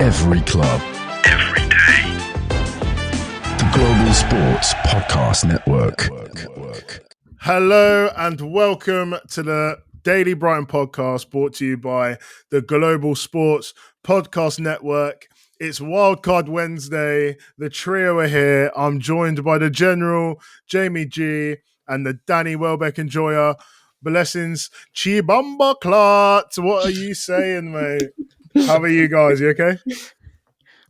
Every club. Every day. The Global Sports Podcast Network. Hello and welcome to the Daily Brighton podcast brought to you by the Global Sports Podcast Network. It's Wildcard Wednesday. The trio are here. I'm joined by the General, Jamie G, and the Danny Welbeck enjoyer. Blessings, Chibamba Clot. What are you saying, mate? How are you guys? You okay?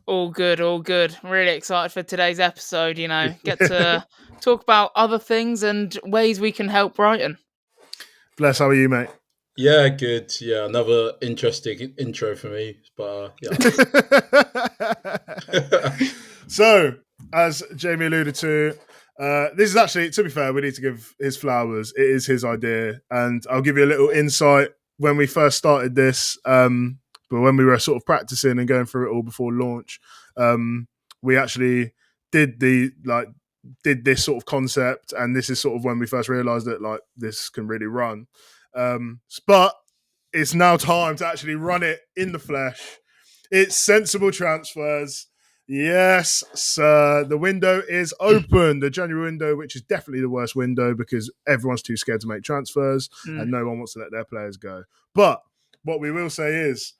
All good, all good. I'm really excited for today's episode, get to talk about other things and ways we can help Brighton. Bless, how are you, mate? Yeah, good. Yeah, another interesting intro for me, but yeah. So, as Jamie alluded to, this is actually, to be fair, we need to give his flowers. It is his idea, and I'll give you a little insight when we first started this. But when we were sort of practicing and going through it all before launch, we actually did this sort of concept, and this is sort of when we first realised that this can really run. But it's now time to actually run it in the flesh. It's sensible transfers. Yes, sir. The window is open. The January window, which is definitely the worst window because everyone's too scared to make transfers and no one wants to let their players go. But what we will say is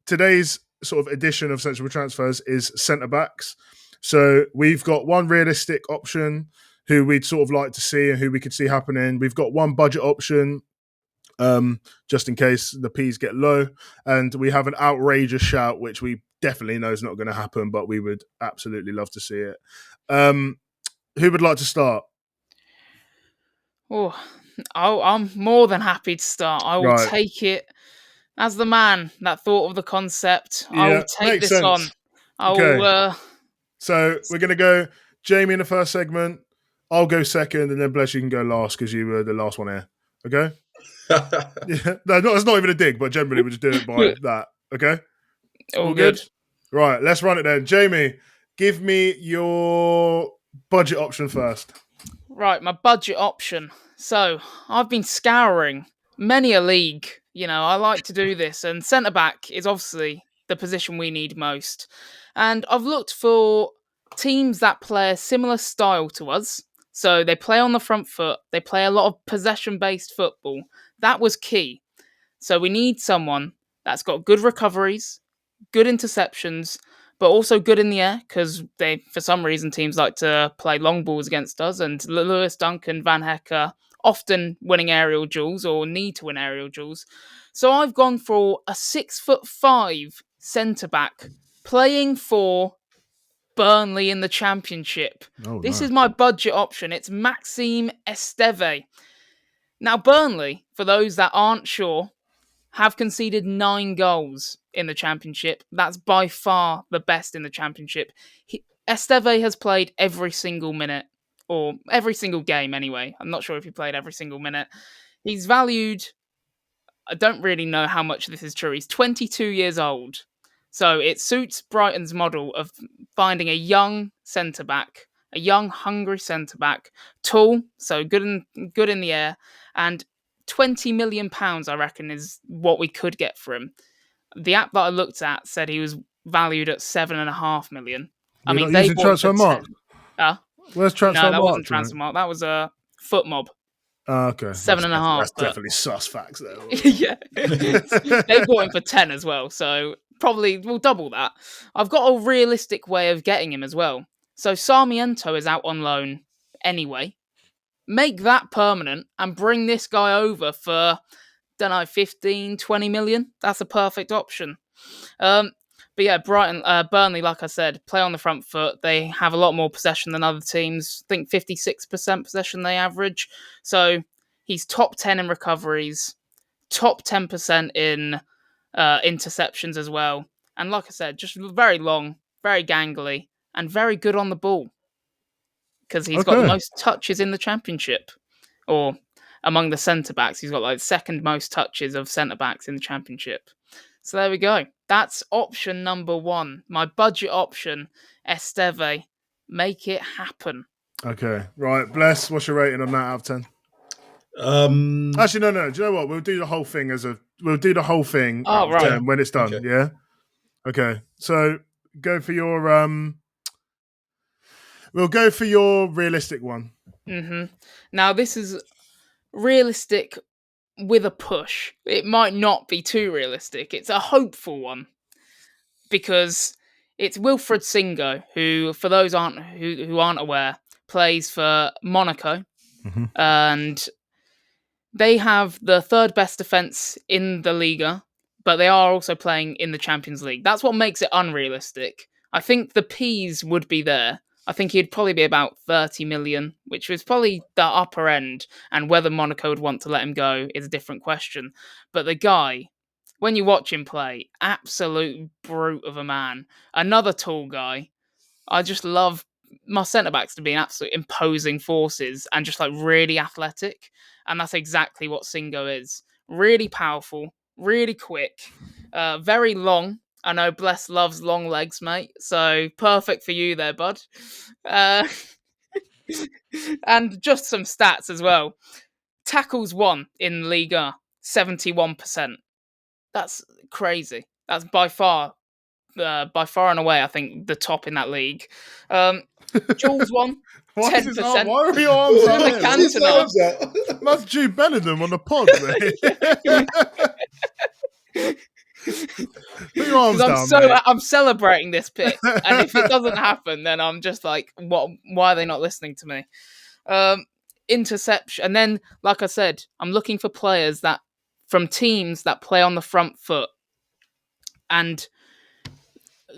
today's sort of edition of sensible transfers is centre-backs. So we've got one realistic option who we'd sort of like to see and who we could see happening. We've got one budget option, just in case the P's get low. And we have an outrageous shout, which we definitely know is not going to happen, but we would absolutely love to see it. Who would like to start? Oh, I'm more than happy to start. I will take it as the man that thought of the concept. I will take this on. So we're going to go Jamie in the first segment. I'll go second, and then Bless, you can go last because you were the last one here. Okay? Yeah. No, it's not even a dig, but generally we just do it by that. Okay? All good. Right, let's run it then. Jamie, give me your budget option first. Right, my budget option. So I've been scouring many a league. I like to do this, and centre-back is obviously the position we need most. And I've looked for teams that play a similar style to us. So they play on the front foot. They play a lot of possession-based football. That was key. So we need someone that's got good recoveries, good interceptions, but also good in the air because for some reason, teams like to play long balls against us. And Lewis Dunk and Van Hecker often winning aerial duels or need to win aerial duels. So I've gone for a 6'5" centre-back playing for Burnley in the Championship. This is my budget option. It's Maxime Esteve. Now, Burnley, for those that aren't sure, have conceded 9 goals in the Championship. That's by far the best in the Championship. Esteve has played every single minute, or every single game anyway. I'm not sure if he played every single minute. He's valued, I don't really know how much this is true. He's 22 years old. So it suits Brighton's model of finding a young centre-back, a young, hungry centre-back, tall, so good in the air, and £20 million, I reckon, is what we could get for him. The app that I looked at said he was valued at $7.5 million. You're not using Transfer Mark? Where's Transfer Mark? No, that wasn't Transfer Mark. That was a Foot Mob. Okay. 7.5. That's definitely sus facts there. Yeah. They bought him for 10 as well, so probably we'll double that. I've got a realistic way of getting him as well. So Sarmiento is out on loan anyway. Make that permanent and bring this guy over for, 15, 20 million. That's a perfect option. But yeah, Burnley, like I said, play on the front foot. They have a lot more possession than other teams. I think 56% possession they average. So he's top 10 in recoveries, top 10% in interceptions as well. And like I said, just very long, very gangly, and very good on the ball. Because he's got the most touches in the Championship. Or among the centre-backs, he's got second most touches of centre-backs in the Championship. So there we go. That's option number 1. My budget option, Esteve. Make it happen. Okay. Right. Bless, what's your rating on that out of 10? Actually, no. Do you know what? We'll do the whole thing as a we'll do the whole thing Oh, right. 10 when it's done. Okay. Yeah. Okay. So go for your we'll go for your realistic one. Now this is realistic with a push. It might not be too realistic. It's a hopeful one because it's Wilfred Singo, who, for those who aren't aware, plays for Monaco, and they have the third best defense in the Liga, but they are also playing in the Champions League. That's what makes it unrealistic. I think the P's would be there. I think he'd probably be about 30 million, which was probably the upper end, and whether Monaco would want to let him go is a different question. But the guy, when you watch him play, absolute brute of a man. Another tall guy. I just love my centre-backs to be absolute imposing forces and just like really athletic. And that's exactly what Singo is. Really powerful, really quick, very long. I know Bless loves long legs, mate. So perfect for you there, bud. And just some stats as well. Tackles won in Liga, 71%. That's crazy. That's by far and away, I think, the top in that league. Jules won. 10%. Why are your arms Doing out the there? Cantona. That's Jude Bellingham on the pod, mate. Put your arms down, mate. I'm celebrating this pick, and if it doesn't happen, then I'm just like, what? Why are they not listening to me? Interception, and then, like I said, I'm looking for players that from teams that play on the front foot. And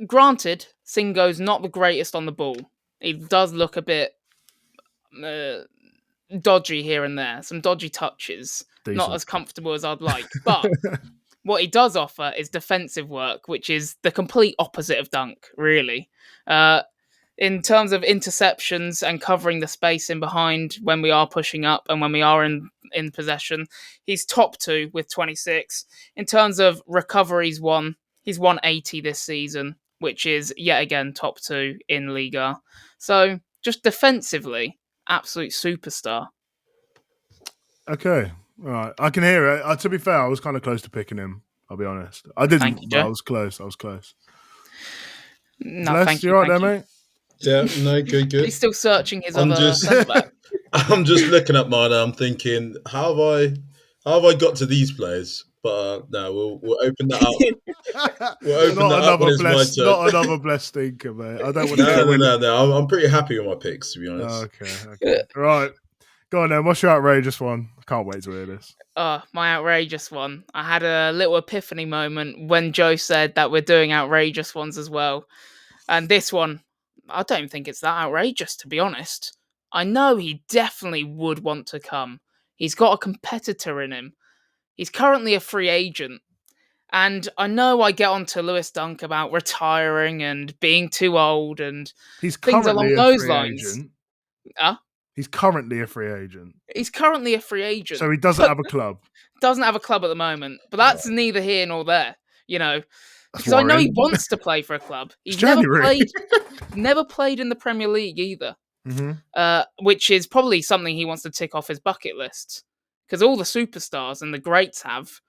granted, Singo's not the greatest on the ball. He does look a bit dodgy here and there, some dodgy touches, not as comfortable as I'd like, but. What he does offer is defensive work, which is the complete opposite of Dunk, really. In terms of interceptions and covering the space in behind when we are pushing up and when we are in possession, he's top 2 with 26. In terms of recoveries won, he's 180 this season, which is yet again top 2 in Liga. So just defensively, absolute superstar. Okay. All right, I can hear it. To be fair, I was kind of close to picking him. I'll be honest. I didn't, but I was close. No, Les, thank you. You right there, mate? Yeah, no, good. He's still searching his other centre-back. I'm just looking at mine. I'm thinking, how have I got to these players? But no, we'll open that up. We'll open that up when it's my turn. Not another blessed stinker, mate. I don't want to. No. I'm pretty happy with my picks, to be honest. Okay. Right. Go on then. What's your outrageous one? I can't wait to hear this. My outrageous one. I had a little epiphany moment when Joe said that we're doing outrageous ones as well. And this one, I don't think it's that outrageous, to be honest. I know he definitely would want to come. He's got a competitor in him. He's currently a free agent. And I know I get on to Lewis Dunk about retiring and being too old and things along those lines. He's currently a free agent. So he doesn't have a club. Doesn't have a club at the moment. But that's neither here nor there, you know. Because I know he wants to play for a club. He's never played in the Premier League either. Which is probably something he wants to tick off his bucket list. Because all the superstars and the greats have.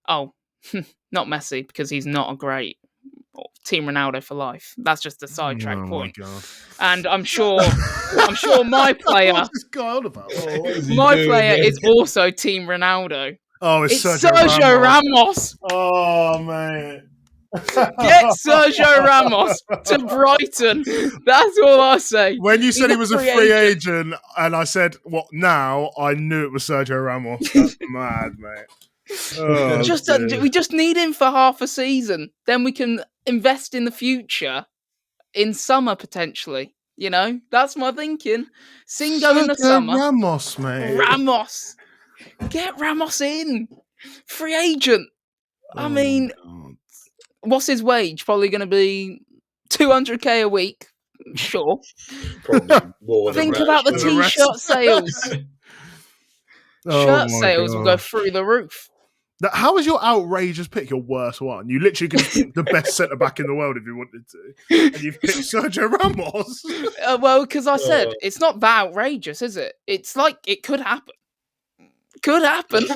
Oh, not Messi, because he's not a great. Team Ronaldo for life. That's just a sidetrack point. And I'm sure my player. What's this guy on about? Is also Team Ronaldo. Oh, it's Sergio Ramos. Oh, man. Get Sergio Ramos to Brighton. That's all I say. When you said he was a free agent and I said, what now? I knew it was Sergio Ramos. That's mad, mate. Oh, we just need him for half a season. Then we can invest in the future in summer potentially. You know, that's my thinking. Singo in the summer. Ramos, mate. Ramos. Get Ramos in. Free agent. I mean, what's his wage? Probably going to be 200k a week. Sure. Probably more. Think about the t-shirt sales. Shirt sales will go through the roof. How is your outrageous pick your worst one? You literally could pick the best centre-back in the world if you wanted to. And you've picked Sergio Ramos. Well, because I said, it's not that outrageous, is it? It's like, it could happen. Could happen.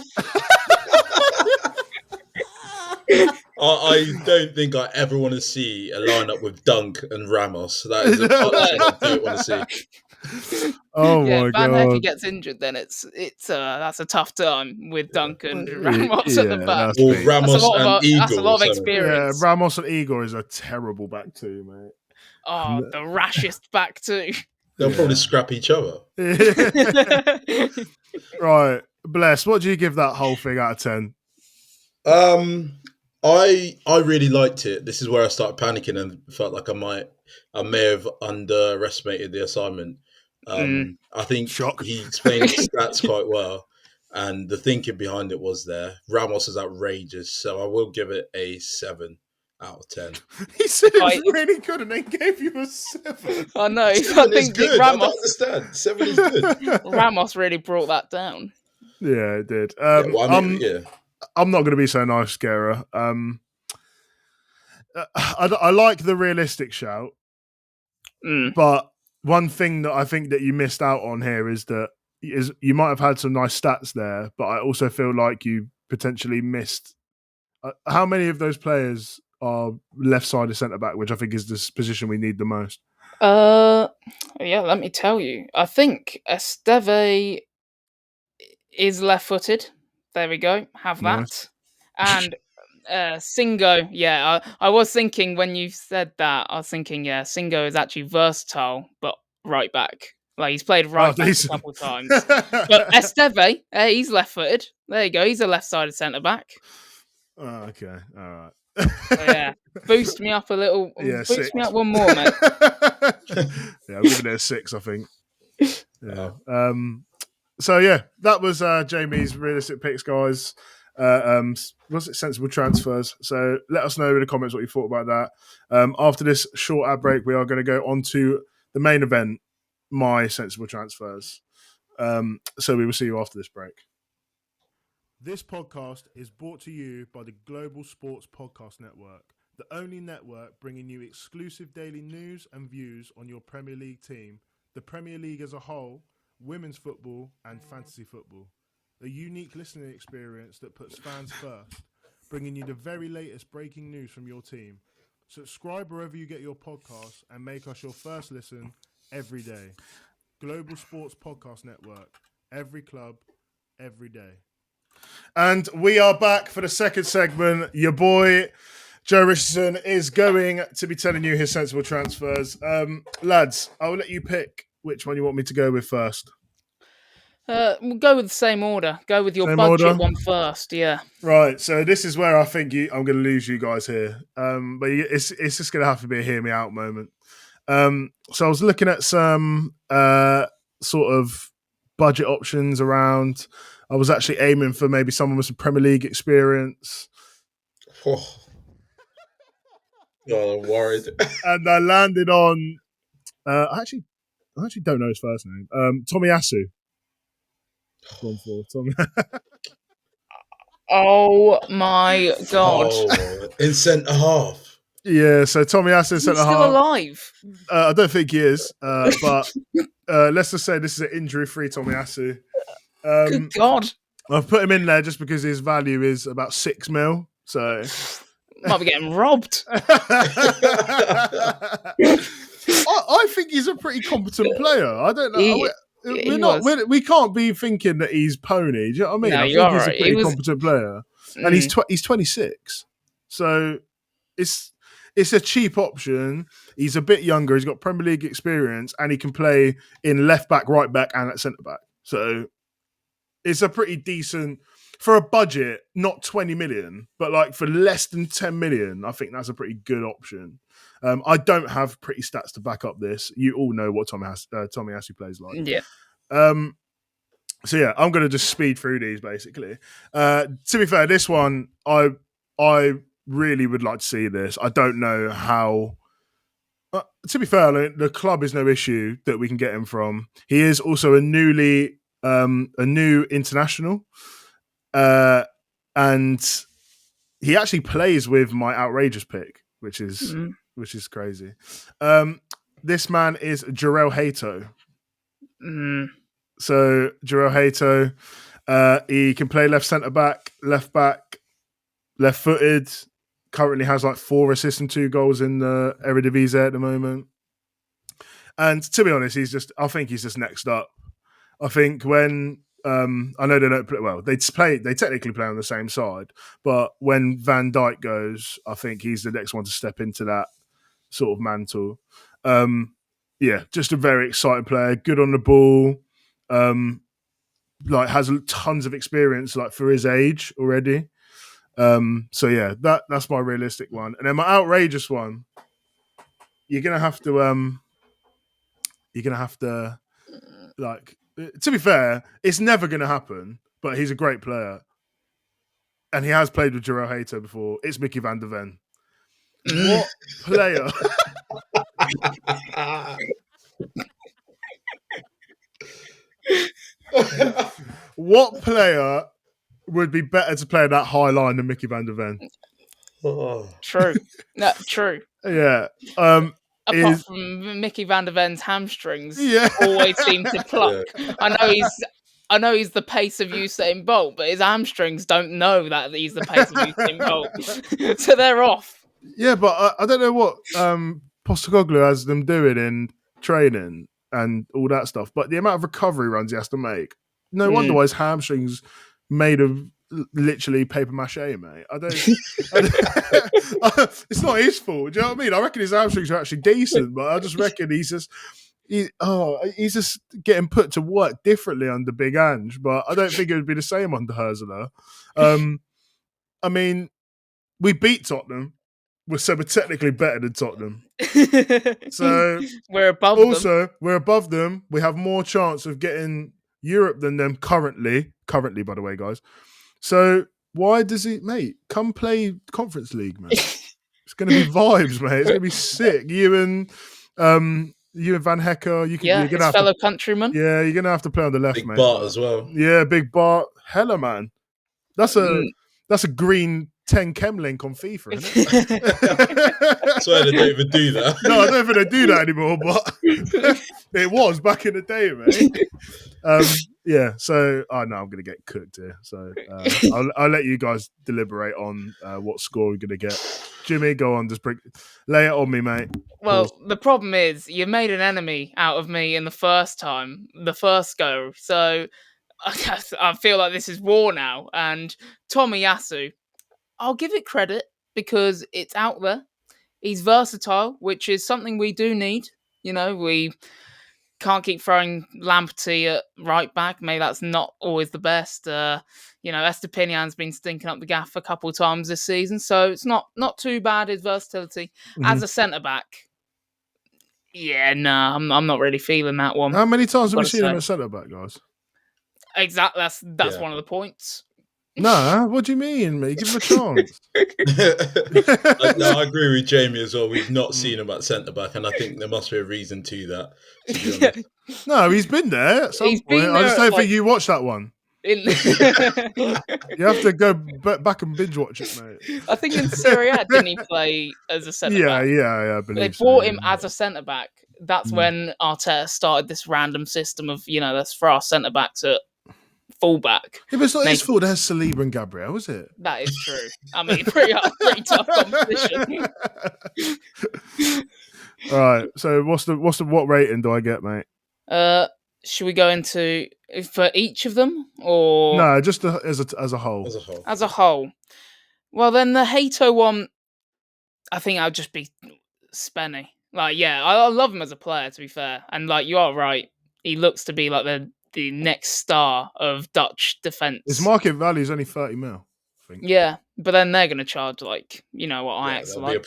I don't think I ever want to see a lineup with Dunk and Ramos. That is a partnership I don't want to see. Oh Yeah, my if Van Hecke god! gets injured, then it's that's a tough time with Duncan and Ramos at the Yeah, back. Or big. Ramos and That's a Igor lot or of something. Yeah, experience. Ramos and Igor is a terrible back two, mate. Oh, the rashest back too. They'll probably scrap each other. Right, Bless. What do you give that whole thing out of 10? I really liked it. This is where I started panicking and felt like I may have underestimated the assignment. I think Shock. he explained the stats quite well, and the thinking behind it was there. Ramos is outrageous, so I will give it a 7 out of 10. He said it was really good, and then gave you a 7. I know. 7 I is think good. I Ramos, don't understand. 7 is good. Ramos really brought that down. Yeah, it did. I'm not going to be so nice, Gera. I like the realistic shout, but one thing that I think that you missed out on here is you might have had some nice stats there, but I also feel like you potentially missed. How many of those players are left-sided centre-back, which I think is the position we need the most? Yeah, let me tell you. I think Esteve is left-footed. There we go. Have Nice. that. And Singo, yeah, I was thinking when you said that, I was thinking, yeah, Singo is actually versatile, but right back. Like, he's played right back a couple of times. But Esteve, he's left-footed. There you go. He's a left-sided centre-back. Oh, okay. All right. So, yeah. Boost me up a little. Yeah, boost 6. me up one more, mate. Yeah, I'm giving it a 6, I think. Yeah. So yeah, that was Jamie's realistic picks, guys. Was it sensible transfers? So let us know in the comments what you thought about that. After this short ad break, we are going to go on to the main event, my sensible transfers. So we will see you after this break. This podcast is brought to you by the Global Sports Podcast Network, the only network bringing you exclusive daily news and views on your Premier League team, the Premier League as a whole, women's football and fantasy football. A unique listening experience that puts fans first, bringing you the very latest breaking news from your team. Subscribe wherever you get your podcasts and make us your first listen every day. Global Sports Podcast Network. Every club, every day. And we are back for the second segment. Your boy, Joe Richardson, is going to be telling you his sensible transfers. Lads, I'll let you pick which one you want me to go with first. We'll go with the same order. Go with your Same budget order? one first, yeah. Right, so this is where I think I'm going to lose you guys here. But it's just going to have to be a hear me out moment. So I was looking at some sort of budget options around. I was actually aiming for maybe someone with some Premier League experience. Oh, I'm worried. And I landed on... I actually don't know his first name. Tomiyasu. Gone for Tommy. Oh my god. Oh, in centre half. Yeah, so Tomiyasu He's centre still half. alive. I don't think he is, but let's just say this is an injury-free Tomiyasu. Good God. I've put him in there just because his value is about 6 mil. So Might be getting robbed. I think he's a pretty competent player. I don't know. We can't be thinking that he's pony. Do you know what I mean? No, I you're think he's right. a pretty competent player, and he's 26. So it's a cheap option. He's a bit younger. He's got Premier League experience, and he can play in left back, right back, and at centre back. So it's a pretty decent for a budget, not 20 million, but like for less than 10 million. I think that's a pretty good option. I don't have pretty stats to back up this. You all know what Tomiyasu plays like. Yeah. So yeah, I'm going to just speed through these basically. To be fair, this one I really would like to see this. I don't know how. To be fair, the club is no issue that we can get him from. He is also a new international, and he actually plays with my outrageous pick, which is crazy. This man is Jarrell Hato. So Jarrell Hato, he can play left centre back, left back, left-footed. Currently has like 4 assists and 2 goals in the Eredivisie at the moment. And to be honest, I think he's just next up. I think when I know they don't play well, they technically play on the same side, but when Van Dijk goes, I think he's the next one to step into that sort of mantle. Just a very exciting player, good on the ball, like has tons of experience, like for his age already. That's my realistic one, and then my outrageous one. You're gonna have to like. To be fair, it's never gonna happen. But he's a great player, and he has played with Jero Hater before. It's Mickey van der Ven. What player? What player would be better to play that high line than Mickey van der Ven? True. No, true. Yeah. Apart from Mickey van der Ven's hamstrings, always seem to pluck. Yeah. I know he's the pace of Usain Bolt, but his hamstrings don't know that he's the pace of Usain Bolt, so they're off. Yeah, but I don't know what Postecoglou has them doing in training and all that stuff. But the amount of recovery runs he has to make, no wonder why his hamstrings made of literally paper mache, mate. It's not his fault. Do you know what I mean? I reckon his hamstrings are actually decent, but I just reckon he's just getting put to work differently under Big Ange. But I don't think it would be the same under Hurzeler. I mean, we beat Tottenham, so we're technically better than Tottenham. So we're above them. Also, we're above them. We have more chance of getting Europe than them currently. Currently, by the way, guys. So why does he, mate? Come play Conference League, mate. It's going to be vibes, mate. It's going to be sick. You and Van Hecker. You're his fellow countryman. Yeah, you're going to have to play on the left, Big mate. Bart as well. Yeah, Big Bart. Hella, man. That's a green 10 chem link on FIFA, isn't it? So they don't even do that. No, I don't think they do that anymore, but it was back in the day, mate. So I'm going to get cooked here. So I'll let you guys deliberate on what score we're going to get. Jimmy, go on, just lay it on me, mate. Well, the problem is you made an enemy out of me in the first go. So I feel like this is war now. And Tomiyasu, I'll give it credit because it's out there. He's versatile, which is something we do need. You know, we can't keep throwing Lamptey at right back. Maybe that's not always the best. Estepinian's been stinking up the gaff a couple of times this season, so it's not too bad, his versatility. Mm-hmm. As a centre-back, I'm not really feeling that one. How many times have we seen him at centre-back, guys? Exactly, that's one of the points. No, what do you mean, mate? Give him a chance. No, I agree with Jamie as well. We've not seen him at centre-back, and I think there must be a reason to that, to be honest. No, he's been there at some point. I just don't think you watched that one. You have to go back and binge watch it, mate. I think in Serie A, didn't he play as a centre-back? Yeah, I believe they bought him as a centre-back. That's when Arteta started this random system of, let's throw our centre-backs at fullback. Yeah, but it's not his fault. There's Saliba and Gabriel, is it? That is true. I mean, pretty tough competition. All right. So, what rating do I get, mate? Should we go into for each of them, or no? Just as a whole. As a whole. Well, then the Hato one, I think I'll just be Spenny. I love him as a player. To be fair, and you are right, he looks to be like the next star of Dutch defence. His market value is only 30 mil, I think. Yeah, but then they're going to charge Ajax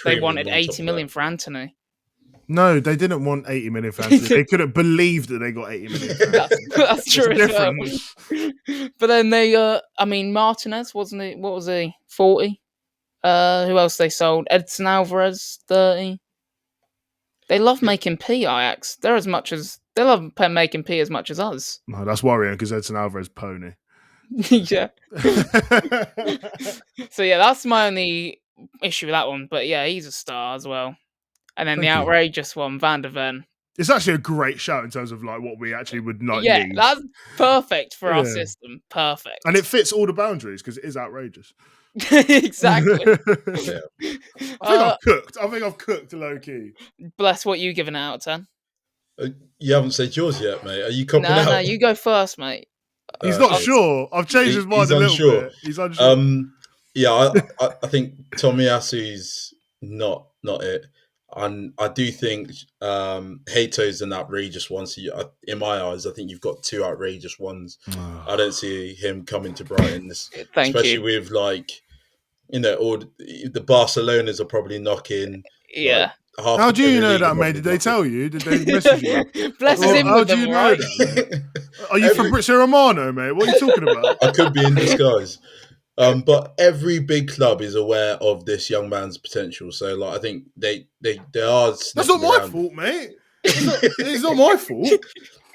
they wanted 80 million for Anthony. No, they didn't want 80 million for Anthony. They couldn't believe that they got 80 million for Anthony. That's true. But then they, Martinez, wasn't he? What was he? 40? Who else they sold? Edson Alvarez, 30. They love making P, Ajax. They love making P as much as us. No, that's worrying because Edson Alvarez pony. Yeah. So that's my only issue with that one. But yeah, he's a star as well. And then outrageous one, Van der Ven. It's actually a great shout in terms of what we actually would not need. Yeah, that's perfect for our system. Perfect. And it fits all the boundaries because it is outrageous. Exactly. Yeah. I think I've cooked low key. Bless, what you giving out of 10? You haven't said yours yet, mate. Are you copping out? No, you go first, mate. He's not sure. I've changed his mind He's a little unsure. bit. He's unsure. Yeah, I think Tomiyasu's not it. And I do think Hato's an outrageous one. So in my eyes, I think you've got two outrageous ones. I don't see him coming to Brighton, especially with all the Barcelonas are probably knocking. Yeah. How do you know that, mate? Did they tell you? Did they message you? Bless is in with them, right? Are you Fabrizio Romano, mate? What are you talking about? I could be in disguise. But every big club is aware of this young man's potential. So, I think they are. That's not my fault, mate. It's not my fault.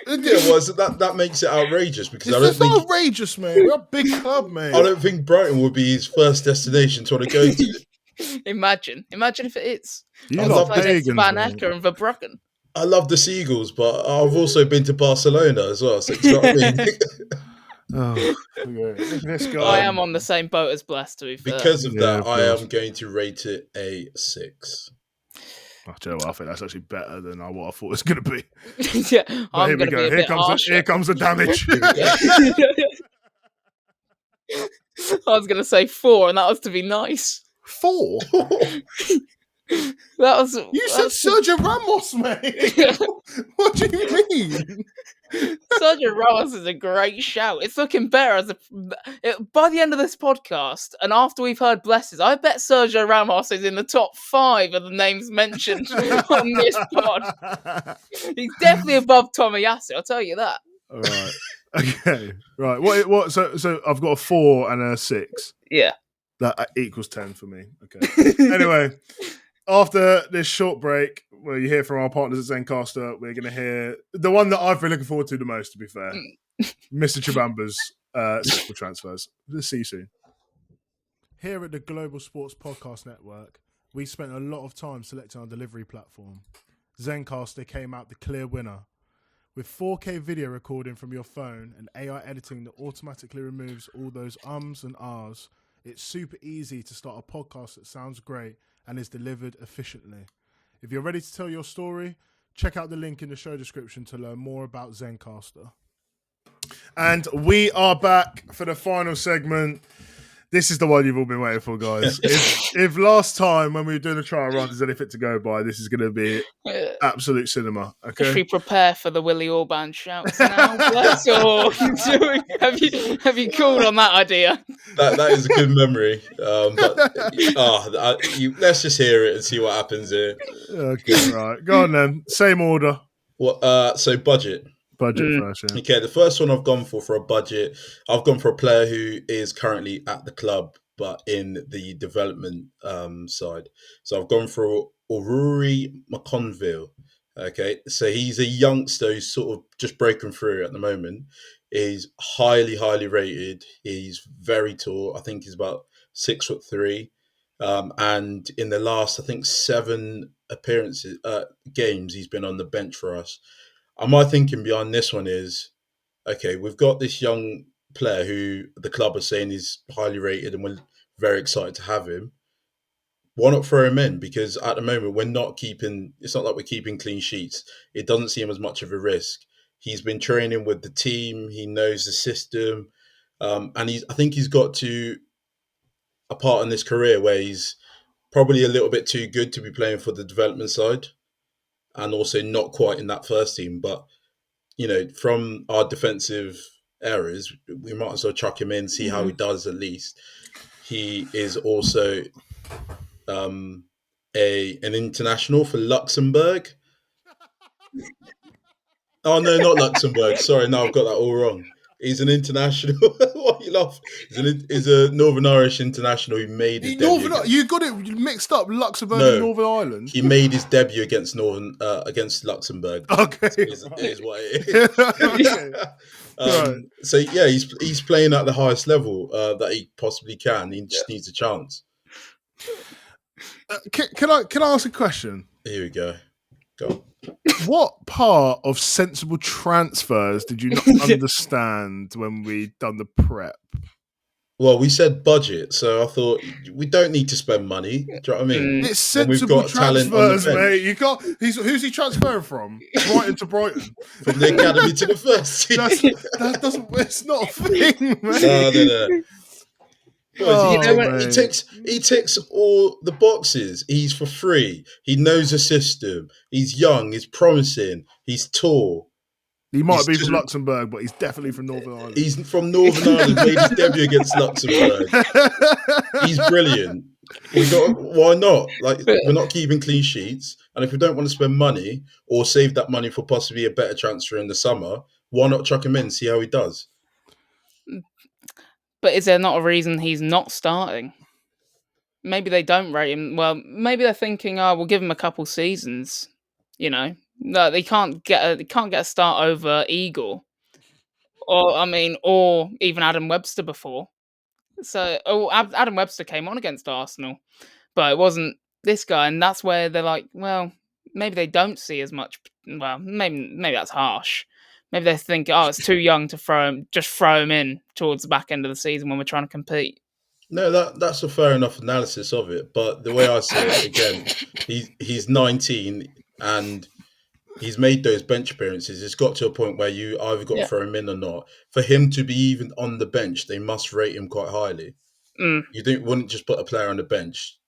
Yeah, well, so that makes it outrageous because I don't think it's outrageous, mate. We're a big club, mate. I don't think Brighton would be his first destination to want to go to. Imagine if it is. You love pagans, Van Ecker and Verbruggen. I love the Seagulls, but I've also been to Barcelona as well. So you know what I mean? This guy. I am on the same boat as Bless, to be fair. Because of that, I am going to rate it a 6. I think that's actually better than what I thought it was going to be. Yeah, I'm going to be a bit harsher. Here comes the damage. I was going to say 4, and that was to be nice. 4? You said Sergio Ramos, mate. What do you mean? Sergio Ramos is a great shout. It's looking better by the end of this podcast, and after we've heard Blesses, I bet Sergio Ramos is in the top 5 of the names mentioned on this pod. He's definitely above Tomiyasu, I'll tell you that. All right. Okay. Right. What? So I've got a 4 and a 6. Yeah. That equals 10 for me. Okay. Anyway. After this short break, where you hear from our partners at Zencastr, we're going to hear the one that I've been looking forward to the most, to be fair. Mr. Chibamba's sensible transfers. We'll see you soon. Here at the Global Sports Podcast Network, we spent a lot of time selecting our delivery platform. Zencastr came out the clear winner. With 4K video recording from your phone and AI editing that automatically removes all those ums and ahs, it's super easy to start a podcast that sounds great and is delivered efficiently. If you're ready to tell your story, check out the link in the show description to learn more about Zencastr. And we are back for the final segment. This is the one you've all been waiting for, guys. If last time when we were doing the trial run there's anything to go by, this is going to be absolute cinema. Okay. If we prepare for the Willie Orban shouts now, Bless, or have you called on that idea? That is a good memory. Let's just hear it and see what happens here. Okay, right. Go on then. Same order. So budget. Budget first, yeah. Okay, the first one I've gone for a budget, I've gone for a player who is currently at the club, but in the development side. So I've gone for Rory McConville. Okay, so he's a youngster who's sort of just breaking through at the moment. He's highly, highly rated. He's very tall. I think he's about 6'3". And in the last, I think 7 games, he's been on the bench for us. And my thinking behind this one is, okay, we've got this young player who the club are saying is highly rated and we're very excited to have him. Why not throw him in? Because at the moment, it's not like we're keeping clean sheets. It doesn't seem as much of a risk. He's been training with the team. He knows the system. And I think he's got to a part in this career where he's probably a little bit too good to be playing for the development side. And also not quite in that first team. But, from our defensive errors, we might as well chuck him in, see how he does at least. He is also an international for Luxembourg. Oh, no, not Luxembourg. Sorry, no, I've got that all wrong. He's an international. What you laugh? He's a Northern Irish international who made his debut. You got it mixed up. Luxembourg and Northern Ireland. He made his debut against Luxembourg. Okay, is what it is. Right. So yeah, he's playing at the highest level that he possibly can. He just needs a chance. Can I ask a question? Here we go. Go. What part of sensible transfers did you not understand when we done the prep? Well, we said budget, so I thought we don't need to spend money. Do you know what I mean? It's When we've sensible got talent on the transfers, mate. bench. You can't. Who's he transferring from? Brighton to Brighton. From the academy to the first team. That doesn't. It's not a thing, mate. No. Oh, He ticks all the boxes. He's for free. He knows the system. He's young. He's promising. He's tall. He might be from Luxembourg, but he's definitely from Northern Ireland. He's from Northern Ireland. Made his debut against Luxembourg. He's brilliant. Why not? Like, we're not keeping clean sheets, and if we don't want to spend money or save that money for possibly a better transfer in the summer, why not chuck him in, see how he does? But is there not a reason he's not starting? Maybe they don't rate him. Well, maybe they're thinking, "Oh, we'll give him a couple seasons." You know, no, they can't get a start over Eagle, or even Adam Webster before. So, Adam Webster came on against Arsenal, but it wasn't this guy, and that's where they're like, well, maybe they don't see as much. Well, maybe that's harsh. Maybe they think, oh, it's too young to throw him in towards the back end of the season when we're trying to compete. No, that's a fair enough analysis of it. But the way I see it, again, he's 19 and he's made those bench appearances. It's got to a point where you either got to throw him in or not. For him to be even on the bench, they must rate him quite highly. You wouldn't just put a player on the bench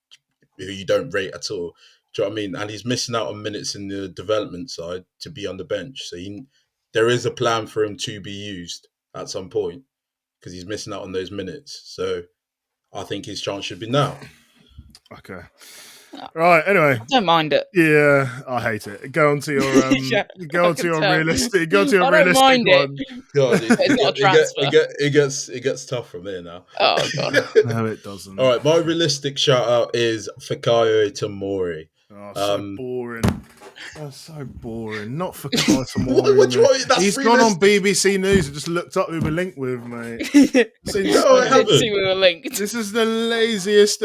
who you don't rate at all. Do you know what I mean? And he's missing out on minutes in the development side to be on the bench. So there is a plan for him to be used at some point because he's missing out on those minutes. So I think his chance should be now. Okay. Right. Anyway, I don't mind it. Yeah, I hate it. Go on to your realistic. Go to your realistic one. God, it gets tough from there now. Oh god. No, it doesn't. All right, my realistic shout out is Fikayo Tomori. Oh, so boring. That's so boring. Not for Tomori. He's gone on BBC News and just looked up who we're linked with, mate. I haven't. See we were linked. This is the laziest.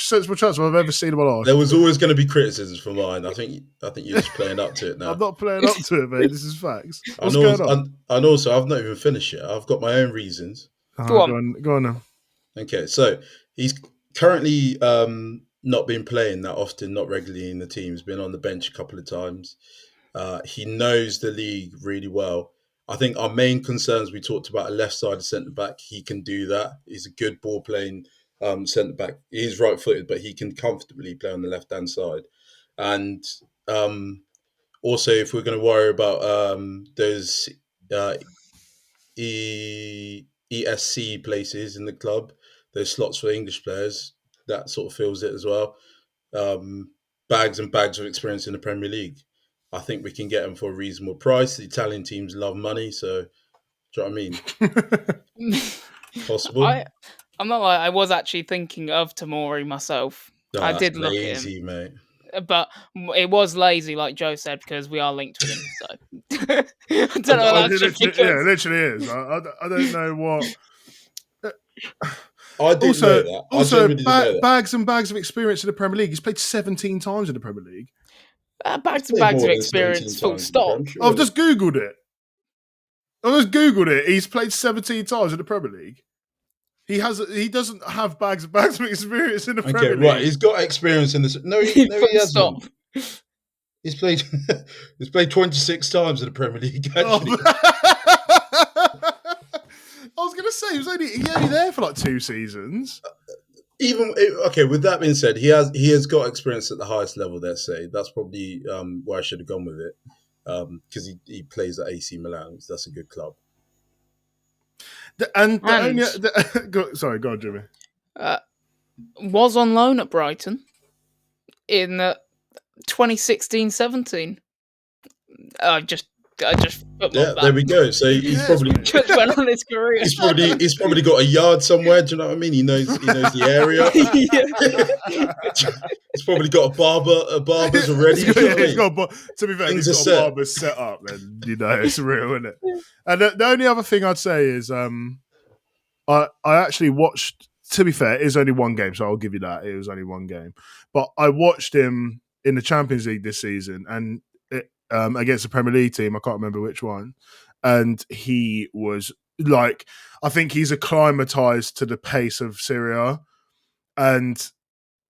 Sensible transfer I've ever seen in my life. There was always going to be criticisms for mine. I think you're just playing up to it now. I'm not playing up to it, mate. This is facts. What's going on? And also, I've not even finished yet. I've got my own reasons. Go on now. Okay, so he's currently not been playing that often, not regularly in the team. He's been on the bench a couple of times. He knows the league really well. I think our main concerns, we talked about a left-sided centre-back. He can do that. He's a good ball-playing centre-back. He is right-footed, but he can comfortably play on the left-hand side. And also, if we're going to worry about those ESC places in the club, those slots for English players, that sort of fills it as well. Bags and bags of experience in the Premier League. I think we can get them for a reasonable price. The Italian teams love money, so do you know what I mean? Possible. I'm not like I was actually thinking of Tomori myself. No, I did look lazy, at him, mate. But it was lazy, like Joe said, because we are linked with him. So I don't know. It literally is. I don't know what. I didn't know that. Also, bags and bags of experience in the Premier League. He's played 17 times in the Premier League. Bags and bags of experience, full stop. I've just Googled it. He's played 17 times in the Premier League. He doesn't have bags and bags of experience in the Premier League. Right. He's got experience in this. No, he hasn't. He's played 26 times in the Premier League, actually. I was going to say, he was only there for like 2 seasons. With that being said, he has got experience at the highest level, let's say. That's probably where I should have gone with it. Because he plays at AC Milan. That's a good club. Sorry, go on, Jimmy. Was on loan at Brighton in 2016-17. I just there we go. So he's probably just went on his career. He's probably got a yard somewhere. Do you know what I mean? He knows the area. He's probably got a barber's already. To be fair, he's got a barber's set up, and it's real, isn't it? And the only other thing I'd say is, I actually watched. To be fair, it is only one game, so I'll give you that. It was only one game, but I watched him in the Champions League this season, and against a Premier League team, I can't remember which one, and he was like, I think he's acclimatized to the pace of Serie A. And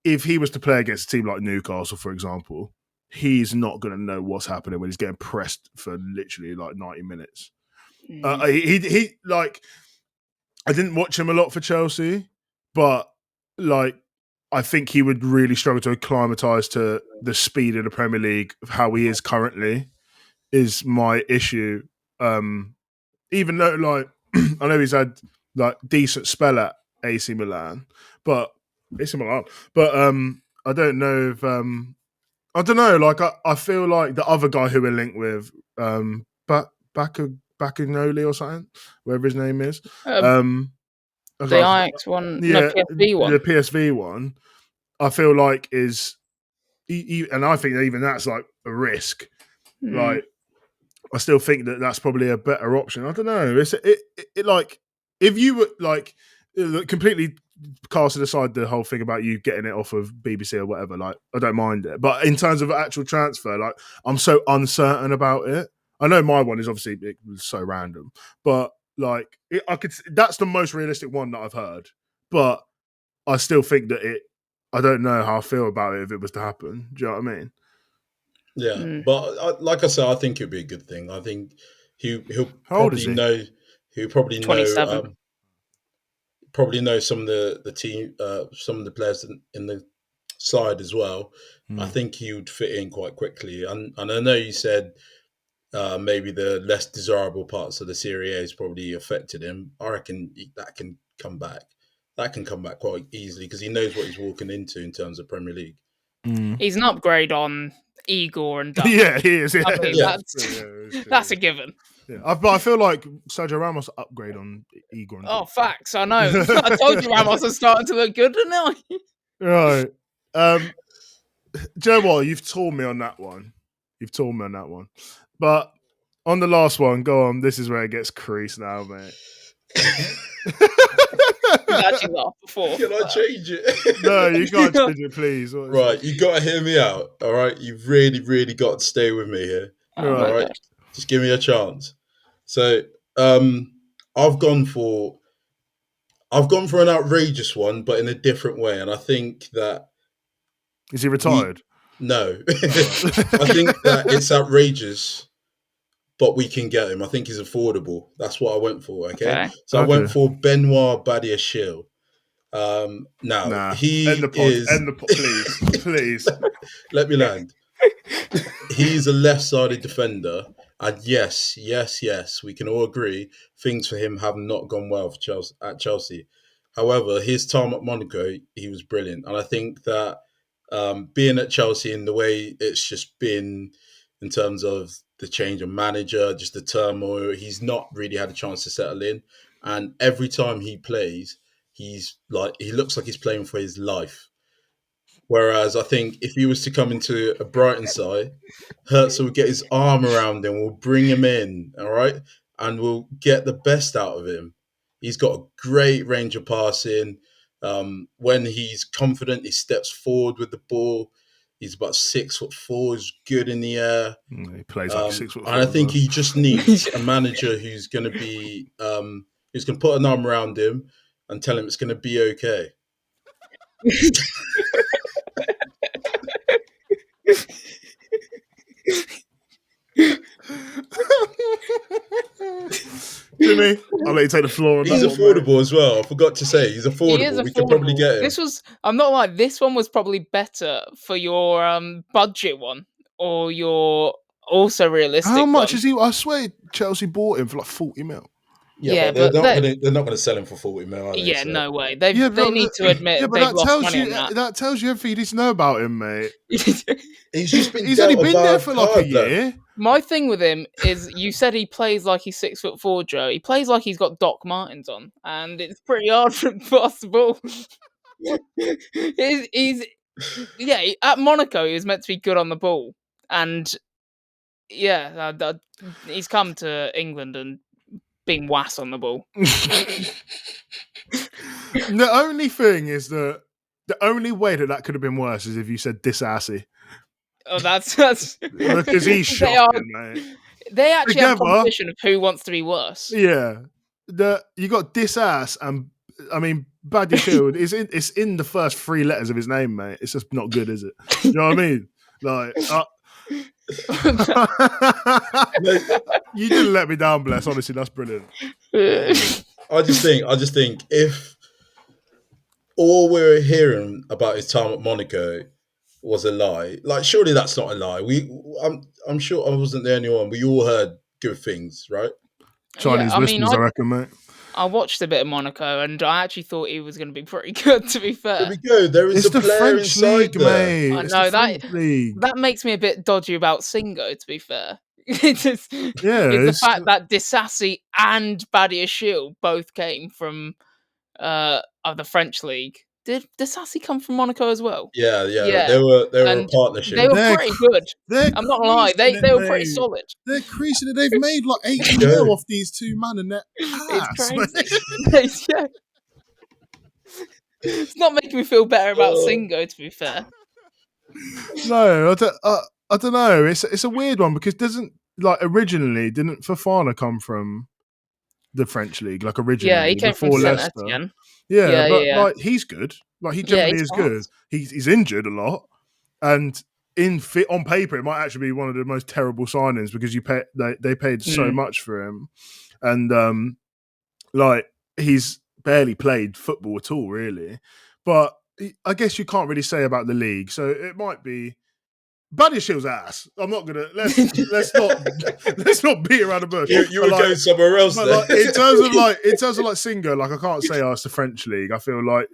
if he was to play against a team like Newcastle, for example, he's not going to know what's happening when he's getting pressed for literally like 90 minutes. He like, I didn't watch him a lot for Chelsea, but like, I think he would really struggle to acclimatise to the speed of the Premier League of how he is currently is my issue. Even though like, I know he's had like decent spell at AC Milan, but I don't know if I don't know. Like I feel like the other guy who we're linked with, Bakunoli or something, whatever his name is. The Ajax one, PSV one. The PSV one, I feel like is, and I think even that's like a risk. Like, I still think that that's probably a better option. I don't know. It like, if you were like completely casting aside the whole thing about you getting it off of BBC or whatever, like, I don't mind it. But in terms of actual transfer, like, I'm so uncertain about it. I know my one is obviously it was so random, but like, that's the most realistic one that I've heard. But I still think that I don't know how I feel about it if it was to happen. Do you know what I mean? Yeah, but like I said, I think it'll be a good thing. I think he'll How old is probably he? know. He'll probably 27. know. Some of the team, some of the players in the side as well. I think he would fit in quite quickly. And I know you said maybe the less desirable parts of the Serie A has probably affected him. I reckon that can come back. That can come back quite easily because he knows what he's walking into in terms of Premier League. He's an upgrade on Igor and Duff. Yeah, he is. Yeah. I mean, that's a given. Yeah. But I feel like Sergio Ramos upgrade on Igor. Oh, facts. I know. I told you Ramos is starting to look good, didn't I? Right. Do you know what? You've told me on that one. But on the last one, go on. This is where it gets creased now, mate. You've actually laughed before. Can I change it? No, you can't change it, please. Right, you got to hear me out. All right, you've really, really got to stay with me here. Oh, all right, just give me a chance. So, I've gone for an outrageous one, but in a different way, and I think that is he retired? No, I think that it's outrageous, but we can get him. I think he's affordable. That's what I went for. Okay. So I went for Benoit Badiashile. Now he end the pod. is. End the pod, please. Let me land. He's a left-sided defender, and yes, we can all agree things for him have not gone well for Chelsea. However, his time at Monaco, he was brilliant, and I think that being at Chelsea in the way it's just been in terms of the change of manager, just the turmoil, he's not really had a chance to settle in, and every time he plays, he looks like he's playing for his life. Whereas I think if he was to come into a Brighton side, Hertz will get his arm around him, we'll bring him in, all right? And we'll get the best out of him. He's got a great range of passing. When he's confident, he steps forward with the ball. He's about 6'4", he's good in the air. He plays like 6'4". And I think he just needs a manager who's going to be, who's going to put an arm around him and tell him it's going to be okay. Jimmy, I'll let you take the floor on he's that affordable one, as well. I forgot to say he's affordable. We can probably get him. I'm not lying, this one was probably better for your budget one or your also realistic How much one. is he? I swear Chelsea bought him for like 40 mil. Yeah, but they're not going to sell him for 40 mil, are they? Yeah, so. No way. They need to admit they've lost money on that. That tells you everything you need to know about him, mate. He's only been there for like a year. My thing with him is, you said he plays like he's 6'4", Joe. He plays like he's got Doc Martens on, and it's pretty hard for him to pass the ball. At Monaco he was meant to be good on the ball, and he's come to England and being wass on the ball. The only thing is that the only way that could have been worse is if you said disassy. Oh, that's because he's shocking, mate. They actually have a competition of who wants to be worse. Yeah. you got this ass and I mean Baddifield is it's in the first 3 letters of his name, mate. It's just not good, is it? You know what I mean? Like you didn't let me down, Bless. Honestly, that's brilliant. I just think if all we're hearing about his time at Monaco was a lie, like surely that's not a lie. I'm sure I wasn't the only one. We all heard good things, right? Chinese listeners, I reckon, mate. I watched a bit of Monaco, and I actually thought he was going to be pretty good. To be fair, there we go. There is a player French inside league, there. mate. I know that makes me a bit dodgy about Singo. To be fair, it's the fact that Disassi and Badiashile both came from of the French league. Did Disassi come from Monaco as well? Yeah. They were a partnership. They were pretty good. I'm not gonna lie, they were pretty solid. They're creasing it. They've made like 8 mil off these 2 man and that. It's crazy. It's not making me feel better about Singo, to be fair. No, I don't know. It's a weird one because originally didn't Fofana come from the French league? Like originally, yeah, he came from Leicester. Yeah, like he's good. Like he generally is good. He's injured a lot, and on paper it might actually be one of the most terrible signings because they paid so much for him, and like he's barely played football at all, really. But I guess you can't really say about the league, so it might be Badiashile's ass. I'm not gonna let's not beat around the bush. You were going somewhere else. But like, in terms of Singo, like I can't say it's the French league. I feel like,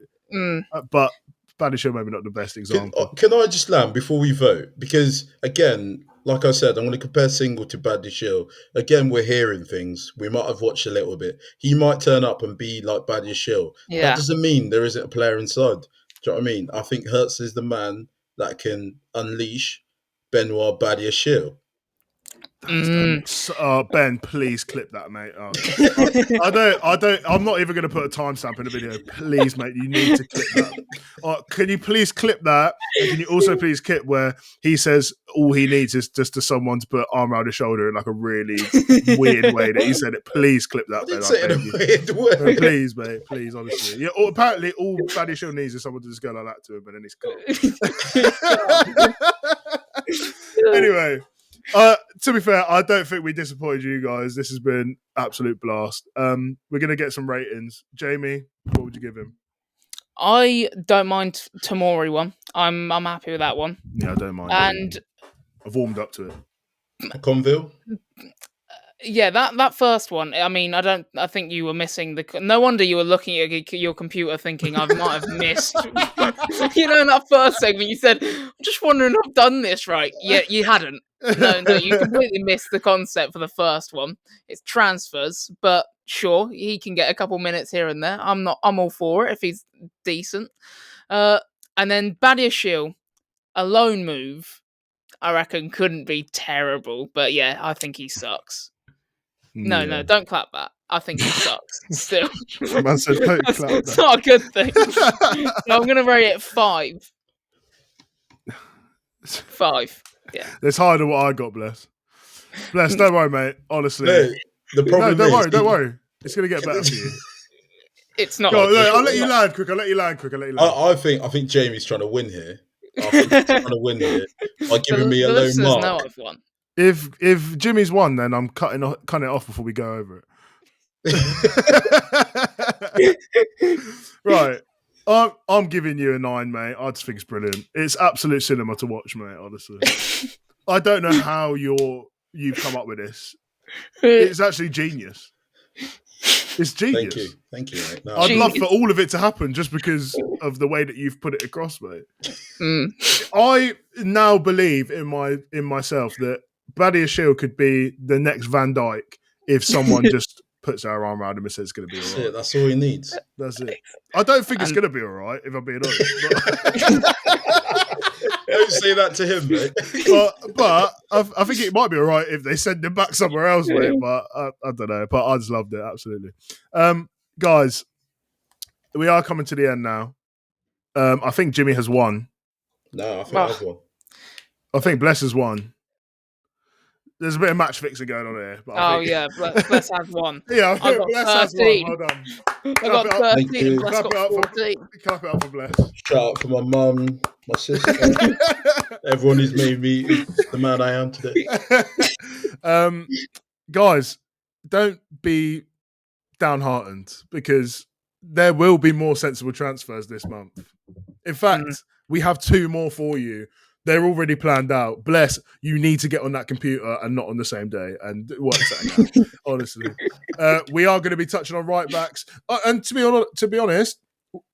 but Badiashile maybe not the best example. Can I just land before we vote? Because again, like I said, I'm going to compare Single to Badiashile. Again, we're hearing things. We might have watched a little bit. He might turn up and be like Badiashile. Yeah. That doesn't mean there isn't a player inside. Do you know what I mean? I think Hertz is the man that can unleash Benoit Badiashile. Ben, please clip that, mate. I'm not even going to put a timestamp in the video. Please, mate, you need to clip that. Can you please clip that? And can you also please clip where he says all he needs is just someone to put arm around his shoulder in like a really weird way that he said it. Please clip that, Ben. Say it in a weird way. Please, mate. Please, honestly. Yeah. Apparently, all Badiashile needs is someone to just go like that to him, and then he's cool. Anyway. To be fair, I don't think we disappointed you guys. This has been absolute blast. We're gonna get some ratings. Jamie, what would you give him? I don't mind Tomori one. I'm happy with that one. Yeah, I don't mind. And I've warmed up to it. Conville? Yeah, that first one. I mean, I think you were missing the. No wonder you were looking at your computer thinking I might have missed. In that first segment, you said, "I'm just wondering if I've done this right." Yeah, you hadn't. No, you completely missed the concept for the first one. It's transfers, but sure, he can get a couple minutes here and there. I'm all for it if he's decent. And then Badiashile, a loan move, I reckon couldn't be terrible. But yeah, I think he sucks. No, don't clap that. I think he sucks. Still, man said, don't clap that. It's not a good thing. So I'm going to rate it 5. 5. Yeah. It's higher than what I got, Bless. Don't worry, mate. Honestly. No, the problem don't worry. It's going to get better for you. It's not. I'll let you land quick. I think Jamie's trying to win here. I think he's trying to win here by giving me a low mark. Know I've won. If Jimmy's won, then I'm cutting it off before we go over it. Right. I'm giving you a 9, mate. I just think it's brilliant. It's absolute cinema to watch, mate, honestly. I don't know how you've come up with this. It's actually genius. It's genius. Thank you, mate. No, I'd love for all of it to happen just because of the way that you've put it across, mate. I now believe in myself that Badiashile could be the next Van Dijk if someone just puts their arm around him and says it's going to be all right. That's all he needs. That's it. I don't think it's going to be all right, if I'm being honest. Don't say that to him, mate. But I think it might be all right if they send him back somewhere else, mate. But I don't know. But I just loved it, absolutely. Guys, we are coming to the end now. I think Jimmy has won. No, I think I've won. I think Bless has won. there's a bit of match fixing going on here. But Oh yeah, Bless has one. Yeah, I got Bless 13. has one. Well done. I got Thank 13 and you. Bless got 14. Clap it up for Bless. Shout out for my mum, my sister, everyone who's made me the man I am today. Guys, don't be downhearted because there will be more sensible transfers this month. In fact, we have 2 more for you. They're already planned out. Bless, you need to get on that computer and not on the same day and work that out. Honestly, we are going to be touching on right backs, and to be honest,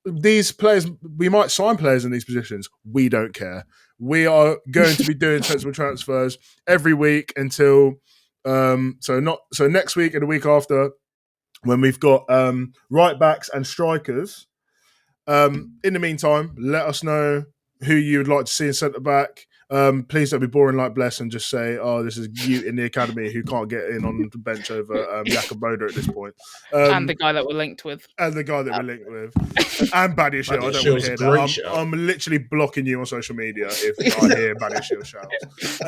these players, we might sign players in these positions. We don't care. We are going to be doing sensible transfers every week until so next week and the week after, when we've got right backs and strikers. In the meantime, let us know who you would like to see in centre back. Please don't be boring like Bless and just say, "Oh, this is you in the academy who can't get in on the bench over Jakob Boda at this point." And the guy that we're linked with. And and Badia Shield. I don't want to hear that. I'm literally blocking you on social media if I hear Badia Shield shouts.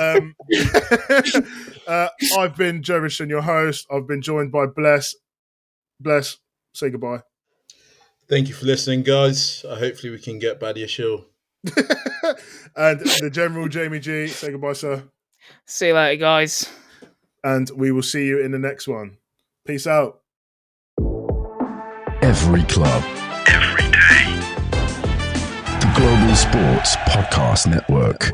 I've been Joe Richardson, your host. I've been joined by Bless. Bless, say goodbye. Thank you for listening, guys. Hopefully we can get Badia Shield. And the General Jamie G, say goodbye, sir. See you later, guys. And we will see you in the next one. Peace out. Every club, every day. The Global Sports Podcast Network.